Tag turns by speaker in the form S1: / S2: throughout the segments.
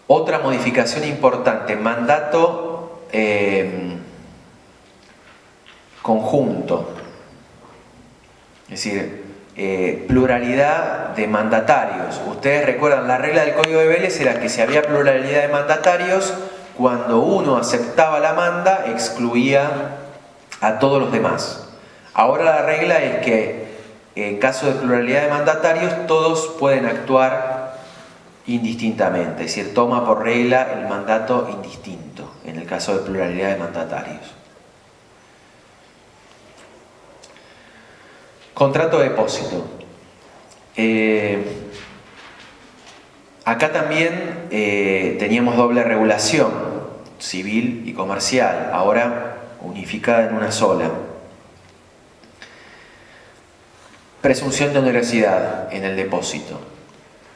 S1: Otra modificación importante, mandato conjunto, es decir, pluralidad de mandatarios. Ustedes recuerdan, la regla del Código de Vélez era que si había pluralidad de mandatarios, cuando uno aceptaba la manda, excluía a todos los demás. Ahora la regla es que en caso de pluralidad de mandatarios, todos pueden actuar indistintamente, es decir, toma por regla el mandato indistinto en el caso de pluralidad de mandatarios. Contrato de depósito. Acá también teníamos doble regulación, civil y comercial, ahora unificada en una sola. Presunción de onerosidad en el depósito.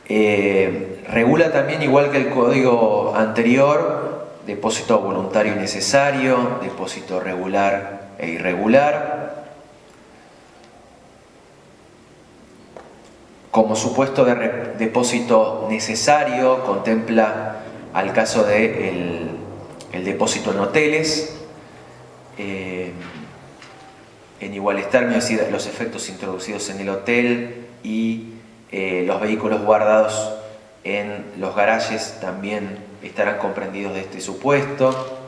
S1: Regula también, igual que el código anterior, depósito voluntario y necesario, depósito regular e irregular. Como supuesto de depósito necesario, contempla al caso de el depósito en hoteles, en iguales términos, es decir, los efectos introducidos en el hotel y los vehículos guardados en los garajes también estarán comprendidos de este supuesto,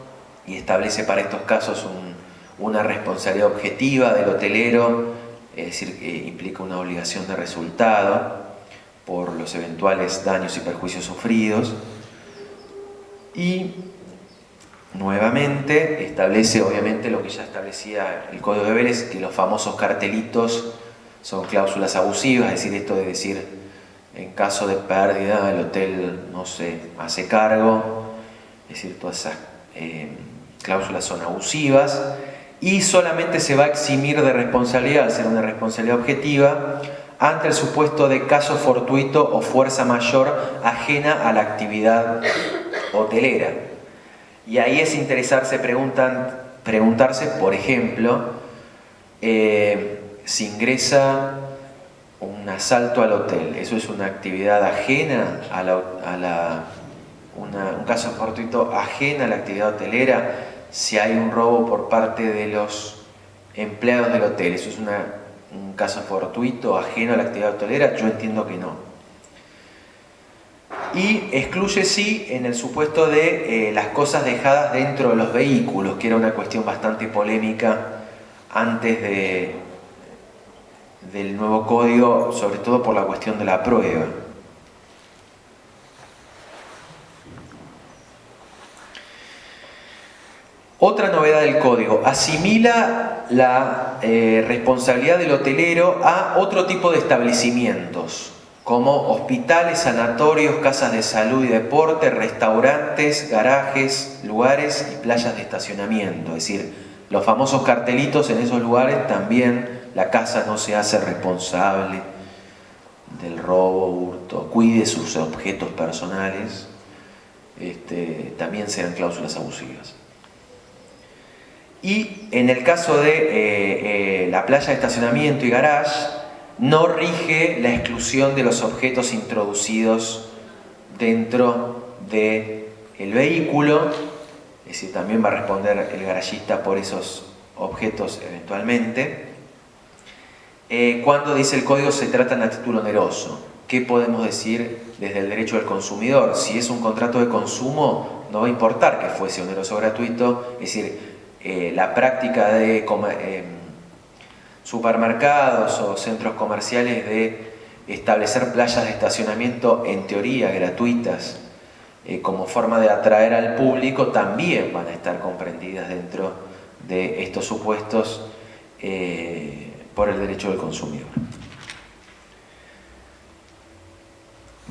S1: y establece para estos casos una responsabilidad objetiva del hotelero, es decir, que implica una obligación de resultado por los eventuales daños y perjuicios sufridos. Y nuevamente establece obviamente lo que ya establecía el Código de Vélez, que los famosos cartelitos son cláusulas abusivas, es decir, esto de decir en caso de pérdida el hotel no se hace cargo, es decir, todas esas cláusulas son abusivas, y solamente se va a eximir de responsabilidad, al ser una responsabilidad objetiva, ante el supuesto de caso fortuito o fuerza mayor ajena a la actividad hotelera. Y ahí es interesarse, preguntarse, por ejemplo, si ingresa un asalto al hotel, ¿eso es una actividad ajena un caso fortuito ajena a la actividad hotelera? Si hay un robo por parte de los empleados del hotel, ¿eso es un caso fortuito ajeno a la actividad hotelera? Yo entiendo que no. Y excluye sí en el supuesto de las cosas dejadas dentro de los vehículos, que era una cuestión bastante polémica antes del nuevo código, sobre todo por la cuestión de la prueba. Otra novedad del código, asimila la responsabilidad del hotelero a otro tipo de establecimientos, como hospitales, sanatorios, casas de salud y deporte, restaurantes, garajes, lugares y playas de estacionamiento. Es decir, los famosos cartelitos en esos lugares también la casa no se hace responsable del robo, hurto, cuide sus objetos personales, también sean cláusulas abusivas. Y en el caso de la playa de estacionamiento y garage, no rige la exclusión de los objetos introducidos dentro del vehículo, es decir, también va a responder el garagista por esos objetos eventualmente. Cuando dice el código se tratan a título oneroso, ¿qué podemos decir desde el derecho del consumidor? Si es un contrato de consumo, no va a importar que fuese oneroso o gratuito, es decir, la práctica de supermercados o centros comerciales de establecer playas de estacionamiento en teoría gratuitas como forma de atraer al público también van a estar comprendidas dentro de estos supuestos por el derecho del consumidor.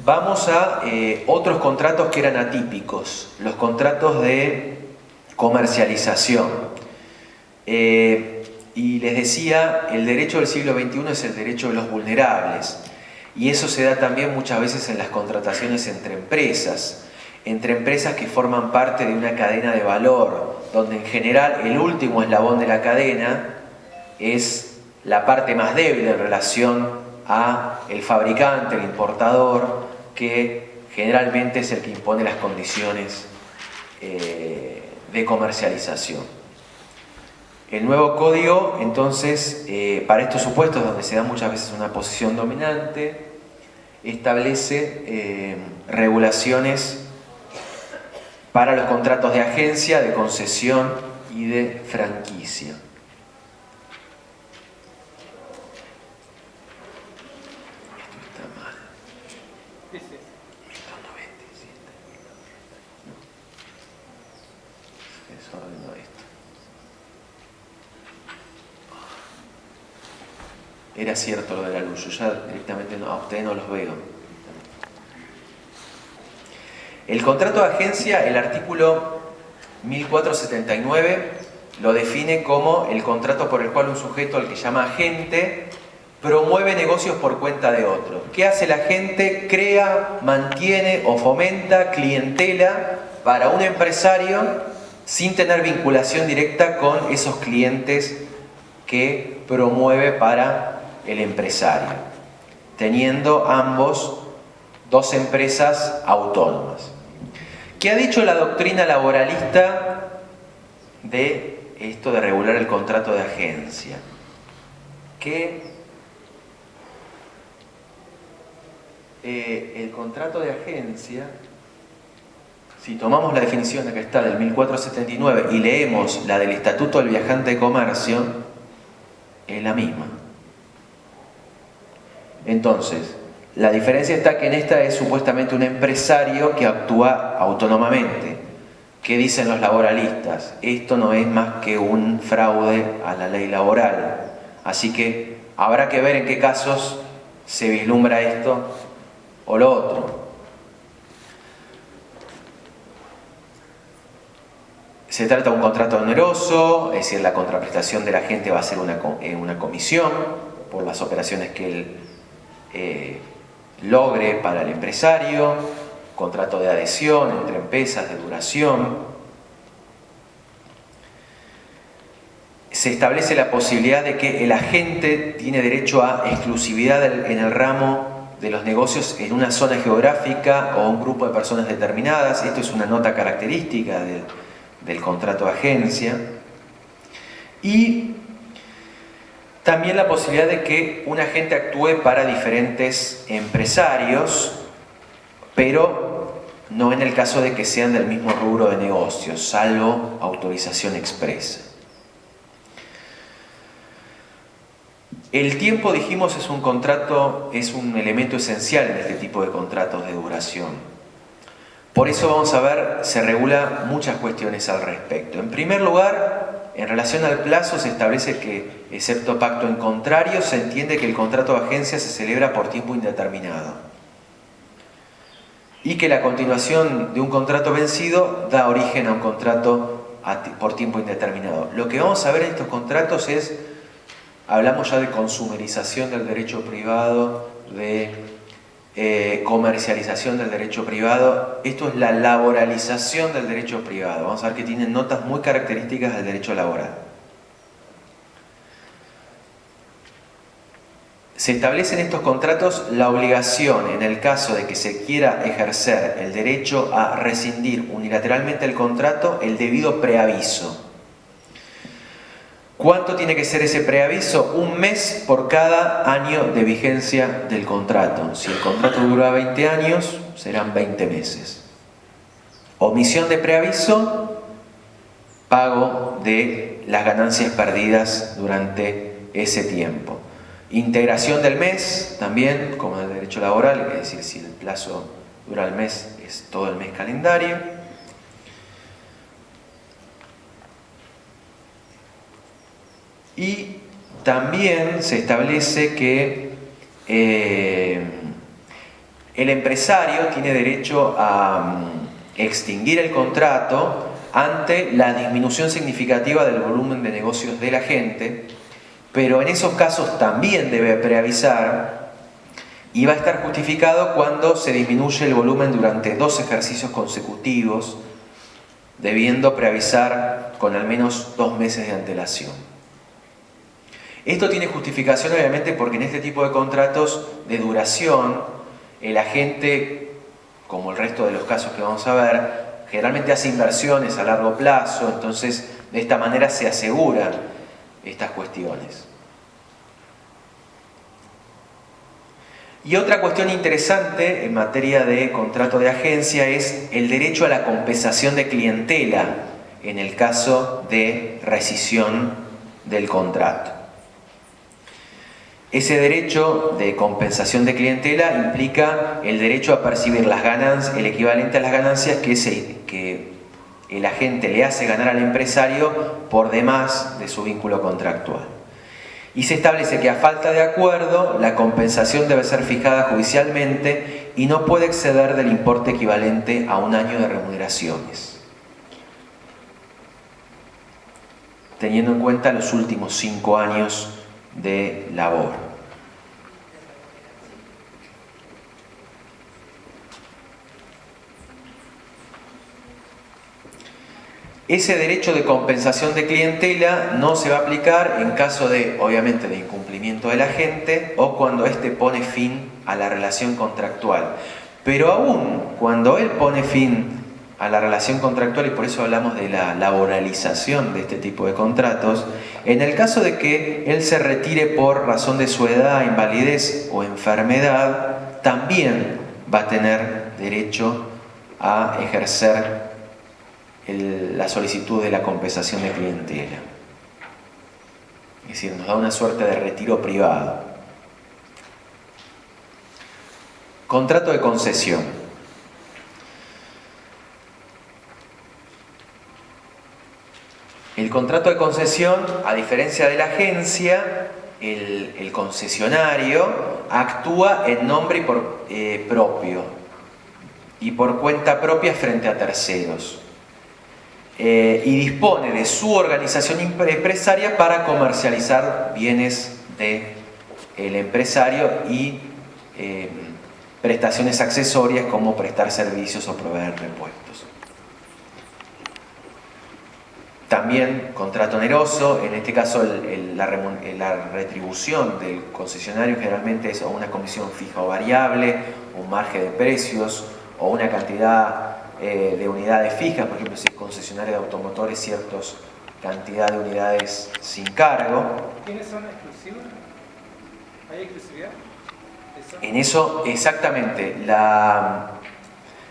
S1: Vamos a otros contratos que eran atípicos, los contratos de comercialización. Y les decía, el derecho del siglo XXI es el derecho de los vulnerables, y eso se da también muchas veces en las contrataciones entre empresas que forman parte de una cadena de valor, donde en general el último eslabón de la cadena es la parte más débil en relación a el fabricante, el importador, que generalmente es el que impone las condiciones de comercialización. El nuevo código, entonces, para estos supuestos donde se da muchas veces una posición dominante, establece regulaciones para los contratos de agencia, de concesión y de franquicia. Esto está mal. 1297. Desordeno esto. Era cierto lo de la luz, yo ya directamente a ustedes no los veo. El contrato de agencia, el artículo 1479, lo define como el contrato por el cual un sujeto, al que llama agente, promueve negocios por cuenta de otro. ¿Qué hace el agente? Crea, mantiene o fomenta clientela para un empresario sin tener vinculación directa con esos clientes que promueve para el empresario, teniendo ambos dos empresas autónomas. ¿Qué ha dicho la doctrina laboralista de esto de regular el contrato de agencia? Que el contrato de agencia, si tomamos la definición que está del 1479 y leemos la del Estatuto del Viajante de Comercio, es la misma. Entonces, la diferencia está que en esta es supuestamente un empresario que actúa autónomamente. ¿Qué dicen los laboralistas? Esto no es más que un fraude a la ley laboral. Así que habrá que ver en qué casos se vislumbra esto o lo otro. Se trata de un contrato oneroso, es decir, la contraprestación del agente va a ser una comisión por las operaciones que él logre para el empresario, contrato de adhesión entre empresas de duración. Se establece la posibilidad de que el agente tiene derecho a exclusividad en el ramo de los negocios en una zona geográfica o un grupo de personas determinadas. Esto es una nota característica del contrato de agencia. Y también la posibilidad de que un agente actúe para diferentes empresarios, pero no en el caso de que sean del mismo rubro de negocios, salvo autorización expresa. El tiempo, dijimos, es un elemento esencial en este tipo de contratos de duración. Por eso vamos a ver, se regula muchas cuestiones al respecto. En primer lugar, en relación al plazo se establece que, excepto pacto en contrario, se entiende que el contrato de agencia se celebra por tiempo indeterminado y que la continuación de un contrato vencido da origen a un contrato por tiempo indeterminado. Lo que vamos a ver en estos contratos hablamos ya de consumerización del derecho privado, de comercialización del derecho privado. Esto es la laboralización del derecho privado. Vamos a ver que tienen notas muy características del derecho laboral. Se establece en estos contratos la obligación, en el caso de que se quiera ejercer el derecho a rescindir unilateralmente el contrato, el debido preaviso. ¿Cuánto tiene que ser ese preaviso? 1 mes por cada año de vigencia del contrato. Si el contrato dura 20 años, serán 20 meses. Omisión de preaviso, pago de las ganancias perdidas durante ese tiempo. Integración del mes, también, como en el derecho laboral, es decir, si el plazo dura el mes, es todo el mes calendario. Y también se establece que el empresario tiene derecho a extinguir el contrato ante la disminución significativa del volumen de negocios del agente, pero en esos casos también debe preavisar y va a estar justificado cuando se disminuye el volumen durante 2 ejercicios consecutivos, debiendo preavisar con al menos 2 meses de antelación. Esto tiene justificación obviamente porque en este tipo de contratos de duración el agente como el resto de los casos que vamos a ver, generalmente hace inversiones a largo plazo, entonces de esta manera se aseguran estas cuestiones. Y otra cuestión interesante en materia de contrato de agencia es el derecho a la compensación de clientela en el caso de rescisión del contrato. Ese derecho de compensación de clientela implica el derecho a percibir las ganancias, el equivalente a las ganancias que el agente le hace ganar al empresario por demás de su vínculo contractual. Y se establece que a falta de acuerdo, la compensación debe ser fijada judicialmente y no puede exceder del importe equivalente a un año de remuneraciones, teniendo en cuenta los últimos 5 años de labor. Ese derecho de compensación de clientela no se va a aplicar en caso de, obviamente, de incumplimiento del agente o cuando éste pone fin a la relación contractual. Pero aún cuando él pone fin a la relación contractual, y por eso hablamos de la laboralización de este tipo de contratos, en el caso de que él se retire por razón de su edad, invalidez o enfermedad, también va a tener derecho a ejercer la solicitud de la compensación de clientela. Es decir, nos da una suerte de retiro privado. Contrato de concesión. El contrato de concesión, a diferencia de la agencia, el concesionario actúa en nombre propio y por cuenta propia frente a terceros. Y dispone de su organización empresaria para comercializar bienes del empresario y prestaciones accesorias como prestar servicios o proveer repuestos. También contrato oneroso, en este caso la retribución del concesionario generalmente es o una comisión fija o variable, un margen de precios o una cantidad de unidades fijas, por ejemplo, si es concesionario de automotores, ciertas cantidad de unidades sin cargo.
S2: ¿Quiénes son exclusivos? ¿Hay exclusividad?
S1: En eso, exactamente,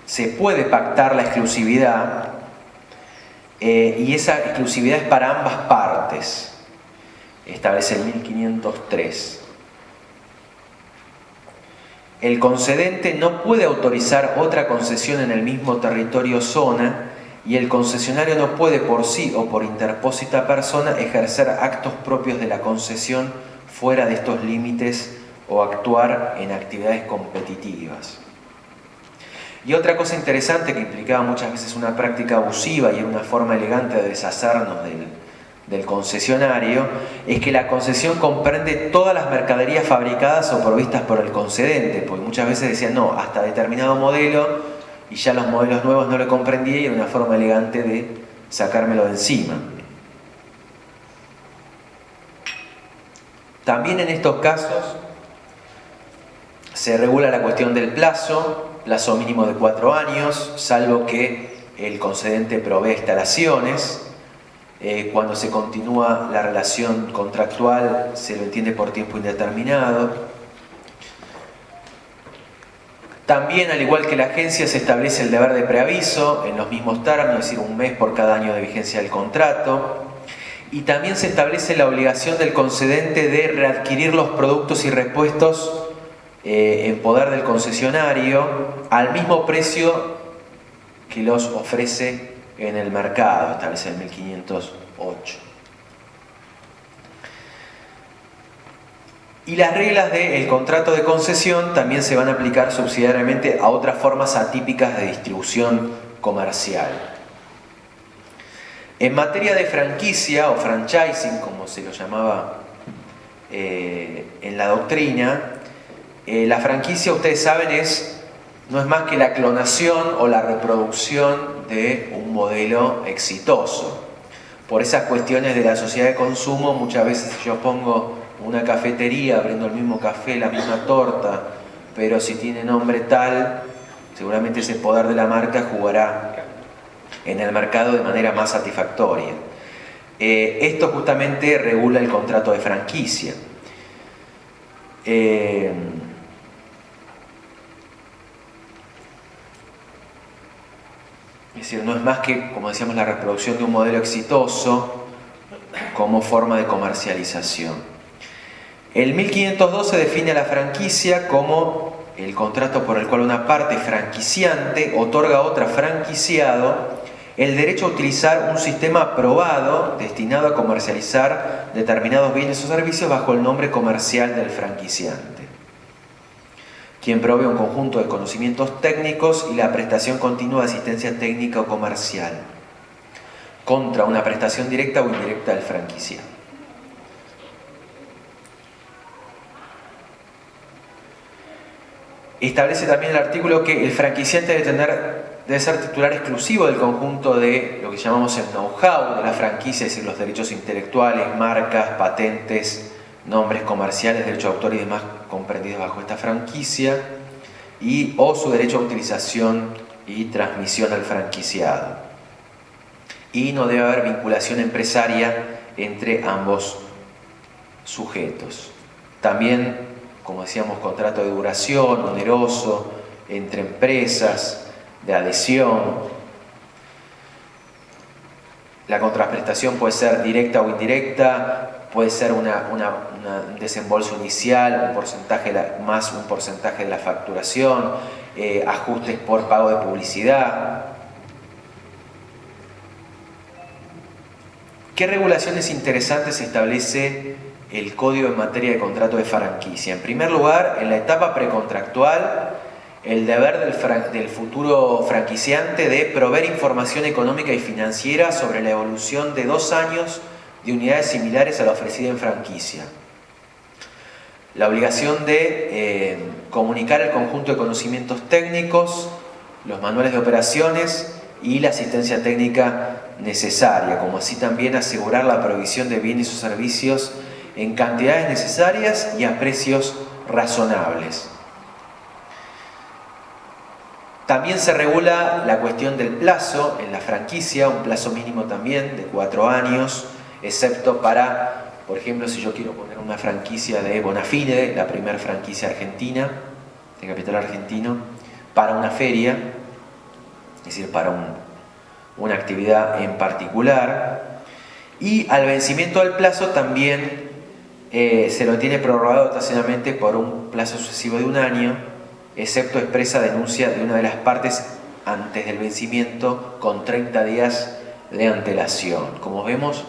S1: se puede pactar la exclusividad y esa exclusividad es para ambas partes, establece el 1503. El concedente no puede autorizar otra concesión en el mismo territorio o zona y el concesionario no puede por sí o por interpósita persona ejercer actos propios de la concesión fuera de estos límites o actuar en actividades competitivas. Y otra cosa interesante que implicaba muchas veces una práctica abusiva y una forma elegante de deshacernos del concesionario, es que la concesión comprende todas las mercaderías fabricadas o provistas por el concedente, porque muchas veces decían no, hasta determinado modelo, y ya los modelos nuevos no lo comprendía y era una forma elegante de sacármelo de encima. También en estos casos se regula la cuestión del plazo mínimo de 4 años, salvo que el concedente provee instalaciones. Cuando se continúa la relación contractual se lo entiende por tiempo indeterminado. También, al igual que la agencia, se establece el deber de preaviso en los mismos términos, es decir, 1 mes por cada año de vigencia del contrato. Y también se establece la obligación del concedente de readquirir los productos y repuestos en poder del concesionario al mismo precio que los ofrece en el mercado, establece el 1508. Y las reglas del contrato de concesión también se van a aplicar subsidiariamente a otras formas atípicas de distribución comercial. En materia de franquicia o franchising, como se lo llamaba en la doctrina, la franquicia, ustedes saben, no es más que la clonación o la reproducción de un modelo exitoso. Por esas cuestiones de la sociedad de consumo, muchas veces yo pongo una cafetería, brindo el mismo café, la misma torta, pero si tiene nombre tal, seguramente ese poder de la marca jugará en el mercado de manera más satisfactoria. Esto justamente regula el contrato de franquicia. Es decir, no es más que, como decíamos, la reproducción de un modelo exitoso como forma de comercialización. El 1512 define a la franquicia como el contrato por el cual una parte franquiciante otorga a otra franquiciado el derecho a utilizar un sistema aprobado destinado a comercializar determinados bienes o servicios bajo el nombre comercial del franquiciante, quien provee un conjunto de conocimientos técnicos y la prestación continua de asistencia técnica o comercial contra una prestación directa o indirecta del franquiciado. Establece también el artículo que el franquiciante debe ser titular exclusivo del conjunto de lo que llamamos el know-how de la franquicia, es decir, los derechos intelectuales, marcas, patentes, nombres comerciales, derechos de autor y demás comprendidos bajo esta franquicia, o su derecho a utilización y transmisión al franquiciado. Y no debe haber vinculación empresaria entre ambos sujetos. También, como decíamos, contrato de duración, oneroso, entre empresas, de adhesión. La contraprestación puede ser directa o indirecta, puede ser un desembolso inicial, un porcentaje más un porcentaje de la facturación, ajustes por pago de publicidad. ¿Qué regulaciones interesantes establece el Código en materia de contrato de franquicia? En primer lugar, en la etapa precontractual, el deber del futuro franquiciante de proveer información económica y financiera sobre la evolución de 2 años de unidades similares a la ofrecida en franquicia. La obligación de comunicar el conjunto de conocimientos técnicos, los manuales de operaciones y la asistencia técnica necesaria, como así también asegurar la provisión de bienes o servicios en cantidades necesarias y a precios razonables. También se regula la cuestión del plazo en la franquicia, un plazo mínimo también de 4 años, excepto para, por ejemplo, si yo quiero poner una franquicia de Bonafide, la primera franquicia argentina, de capital argentino, para una feria, es decir, para una actividad en particular, y al vencimiento del plazo también se lo tiene prorrogado ocasionalmente por un plazo sucesivo de 1 año, excepto expresa denuncia de una de las partes antes del vencimiento con 30 días de antelación. Como vemos,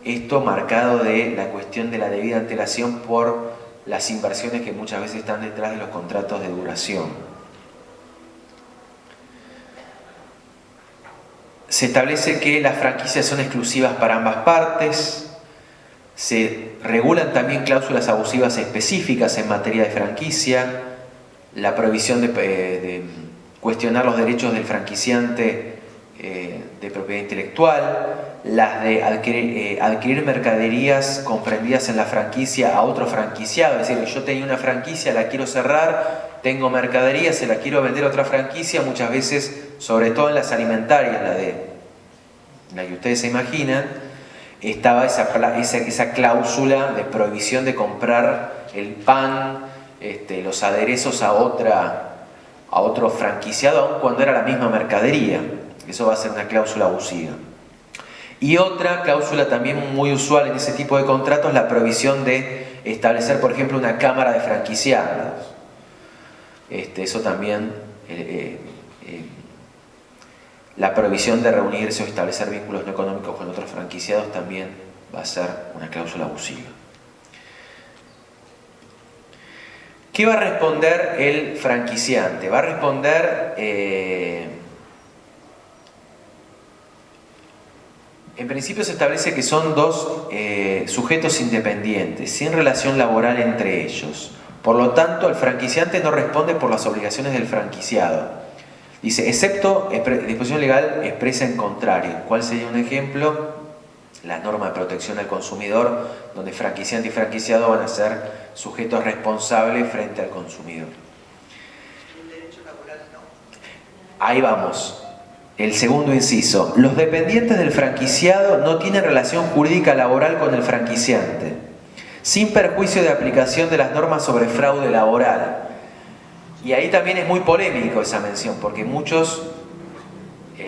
S1: esto marcado de la cuestión de la debida antelación por las inversiones que muchas veces están detrás de los contratos de duración. Se establece que las franquicias son exclusivas para ambas partes. Se regulan también cláusulas abusivas específicas en materia de franquicia, la prohibición de cuestionar los derechos del franquiciante de propiedad intelectual, las de adquirir mercaderías comprendidas en la franquicia a otro franquiciado, es decir, yo tenía una franquicia, la quiero cerrar, tengo mercadería, se la quiero vender a otra franquicia, muchas veces, sobre todo en las alimentarias, la que ustedes se imaginan, estaba esa cláusula de prohibición de comprar el pan, los aderezos a otro franquiciado, aun cuando era la misma mercadería. Eso va a ser una cláusula abusiva. Y otra cláusula también muy usual en ese tipo de contratos, la prohibición de establecer, por ejemplo, una cámara de franquiciados. Eso también, la prohibición de reunirse o establecer vínculos no económicos con otros franquiciados también va a ser una cláusula abusiva. ¿Qué va a responder el franquiciante? Va a responder, en principio se establece que son 2 sujetos independientes, sin relación laboral entre ellos. Por lo tanto, el franquiciante no responde por las obligaciones del franquiciado. Dice, excepto disposición legal expresa en contrario. ¿Cuál sería un ejemplo? La norma de protección al consumidor, donde franquiciante y franquiciado van a ser sujetos responsables frente al consumidor.
S3: ¿El derecho laboral
S1: Ahí vamos. El segundo inciso. Los dependientes del franquiciado no tienen relación jurídica laboral con el franquiciante, sin perjuicio de aplicación de las normas sobre fraude laboral. Y ahí también es muy polémico esa mención, porque muchos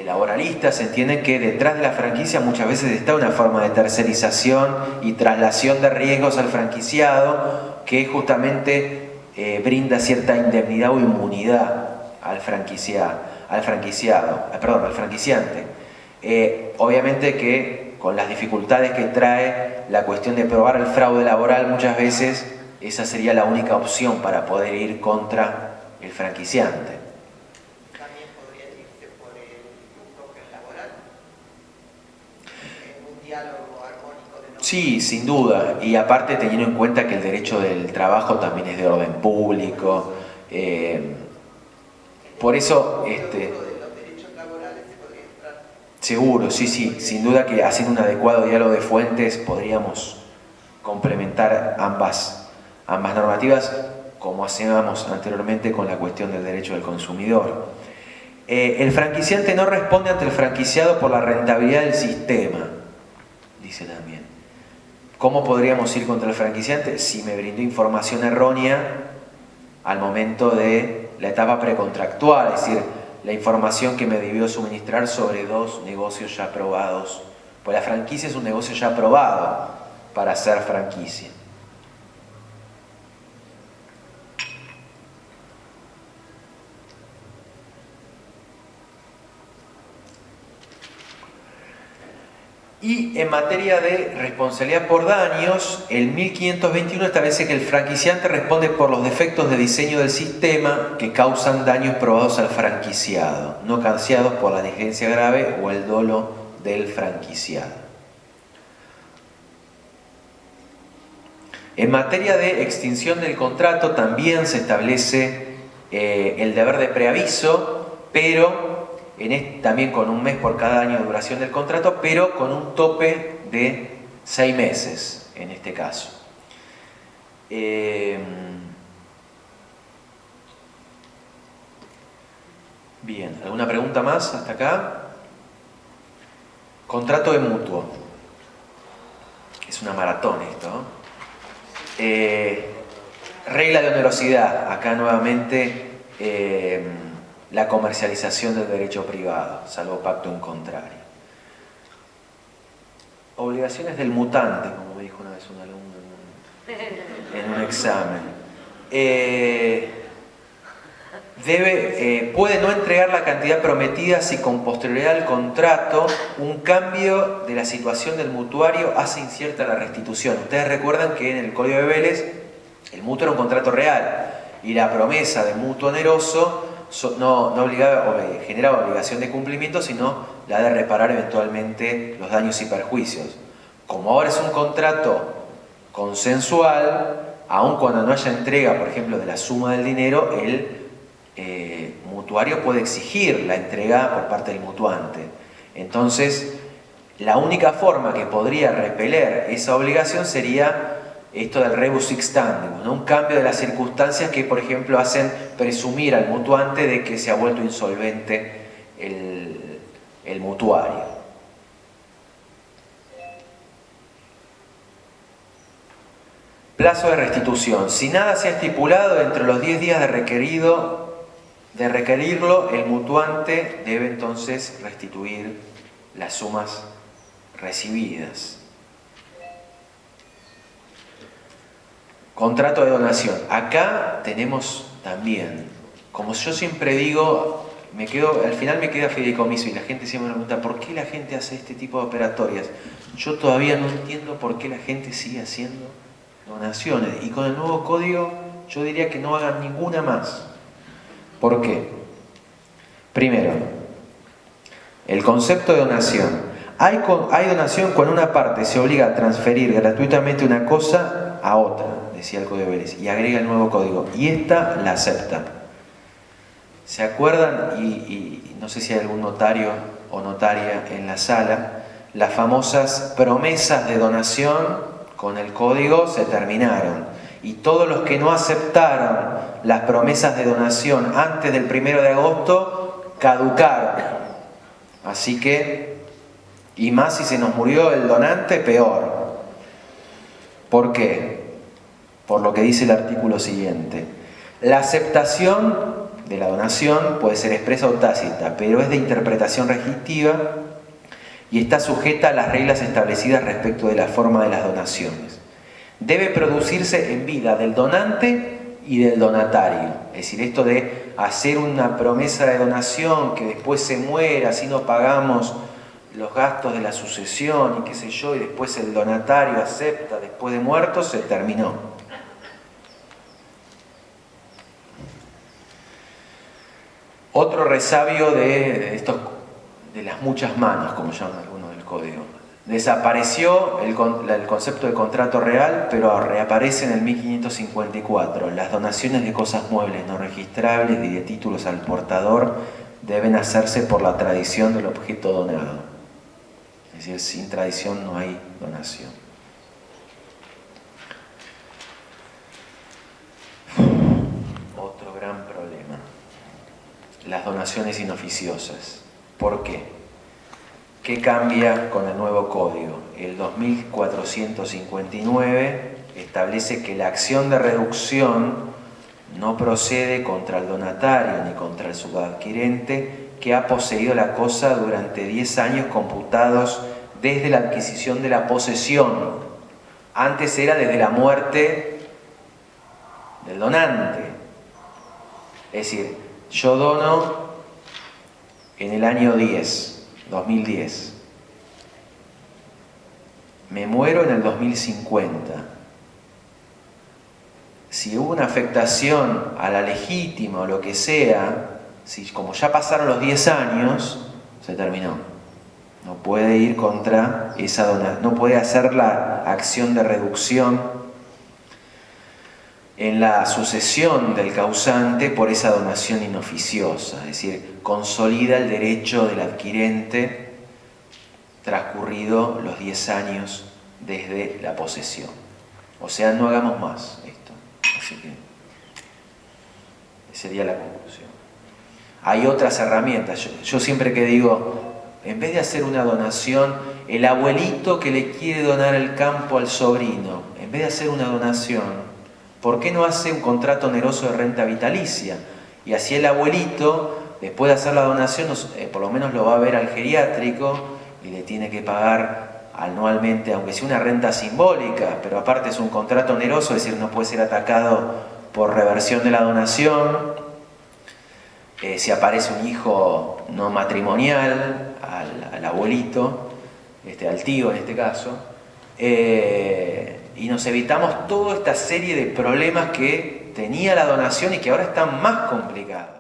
S1: laboralistas entienden que detrás de la franquicia muchas veces está una forma de tercerización y traslación de riesgos al franquiciado que justamente brinda cierta indemnidad o inmunidad al franquiciante. Obviamente que con las dificultades que trae la cuestión de probar el fraude laboral, muchas veces esa sería la única opción para poder ir contra el franquiciante.
S3: También podría irse por el token laboral, en un diálogo armónico de no.
S1: Sí, sin duda, y aparte teniendo en cuenta que el derecho del trabajo también es de orden público, por eso
S3: de los derechos laborales se podría entrar.
S1: seguro, sí, sin duda que haciendo un adecuado diálogo de fuentes podríamos complementar ambas normativas, como hacíamos anteriormente con la cuestión del derecho del consumidor. El franquiciante no responde ante el franquiciado por la rentabilidad del sistema, dice también. ¿Cómo podríamos ir contra el franquiciante? Si me brindó información errónea al momento de la etapa precontractual, es decir, la información que me debió suministrar sobre 2 negocios ya aprobados. Pues la franquicia es un negocio ya aprobado para ser franquicia. Y en materia de responsabilidad por daños, el 1521 establece que el franquiciante responde por los defectos de diseño del sistema que causan daños probados al franquiciado, no causados por la negligencia grave o el dolo del franquiciado. En materia de extinción del contrato también se establece el deber de preaviso, pero también con 1 mes por cada año de duración del contrato, pero con un tope de 6 meses en este caso. Bien, ¿alguna pregunta más hasta acá? Contrato de mutuo. Es una maratón esto, ¿no? Regla de onerosidad. Acá nuevamente la comercialización del derecho privado, salvo pacto en contrario. Obligaciones del mutante, como me dijo una vez un alumno en un examen. Puede no entregar la cantidad prometida si con posterioridad al contrato un cambio de la situación del mutuario hace incierta la restitución. Ustedes recuerdan que en el Código de Vélez el mutuo era un contrato real y la promesa del mutuo oneroso no generaba obligación de cumplimiento, sino la de reparar eventualmente los daños y perjuicios. Como ahora es un contrato consensual, aun cuando no haya entrega, por ejemplo, de la suma del dinero, el mutuario puede exigir la entrega por parte del mutuante. Entonces, la única forma que podría repeler esa obligación sería esto del rebus sic stantibus, ¿no? Un cambio de las circunstancias que, por ejemplo, hacen presumir al mutuante de que se ha vuelto insolvente el mutuario. Plazo de restitución. Si nada se ha estipulado dentro de los 10 días de requerirlo, el mutuante debe entonces restituir las sumas recibidas. Contrato de donación. Acá tenemos también, como yo siempre digo, al final me queda fideicomiso y la gente siempre me pregunta ¿por qué la gente hace este tipo de operatorias? Yo todavía no entiendo por qué la gente sigue haciendo donaciones, y con el nuevo código yo diría que no hagan ninguna más. ¿Por qué? Primero, el concepto de donación. Hay donación cuando una parte se obliga a transferir gratuitamente una cosa a otra, decía el Código de Vélez, y agrega el nuevo código, y esta la acepta. ¿Se acuerdan? Y no sé si hay algún notario o notaria en la sala, las famosas promesas de donación con el código se terminaron, y todos los que no aceptaron las promesas de donación antes del 1 de agosto caducaron. Así que, y más si se nos murió el donante, peor. ¿Por qué? Por lo que dice el artículo siguiente. La aceptación de la donación puede ser expresa o tácita, pero es de interpretación restrictiva y está sujeta a las reglas establecidas respecto de la forma de las donaciones. Debe producirse en vida del donante y del donatario. Es decir, esto de hacer una promesa de donación que después se muera, así no pagamos los gastos de la sucesión y qué sé yo, y después el donatario acepta después de muerto, se terminó. Otro resabio de las muchas manos, como llaman algunos del código. Desapareció el concepto de contrato real, pero reaparece en el 1554. Las donaciones de cosas muebles no registrables y de títulos al portador deben hacerse por la tradición del objeto donado. Es decir, sin tradición no hay donación. Otro gran problema. Las donaciones inoficiosas. ¿Por qué? ¿Qué cambia con el nuevo código? El 2459 establece que la acción de reducción no procede contra el donatario ni contra el subadquirente que ha poseído la cosa durante 10 años computados desde la adquisición de la posesión. Antes era desde la muerte del donante. Es decir, yo dono en el año 2010. Me muero en el 2050. Si hubo una afectación a la legítima o lo que sea, si como ya pasaron los 10 años, se terminó. No puede ir contra esa donación, no puede hacer la acción de reducción en la sucesión del causante por esa donación inoficiosa, es decir, consolida el derecho del adquirente transcurrido los 10 años desde la posesión. O sea, no hagamos más esto. Así que sería la conclusión. Hay otras herramientas. Yo siempre que digo, en vez de hacer una donación, el abuelito que le quiere donar el campo al sobrino, en vez de hacer una donación, ¿por qué no hace un contrato oneroso de renta vitalicia? Y así el abuelito, después de hacer la donación, por lo menos lo va a ver al geriátrico y le tiene que pagar anualmente, aunque sea una renta simbólica, pero aparte es un contrato oneroso, es decir, no puede ser atacado por reversión de la donación. Si aparece un hijo no matrimonial al abuelito, al tío en este caso, y nos evitamos toda esta serie de problemas que tenía la donación y que ahora están más complicados.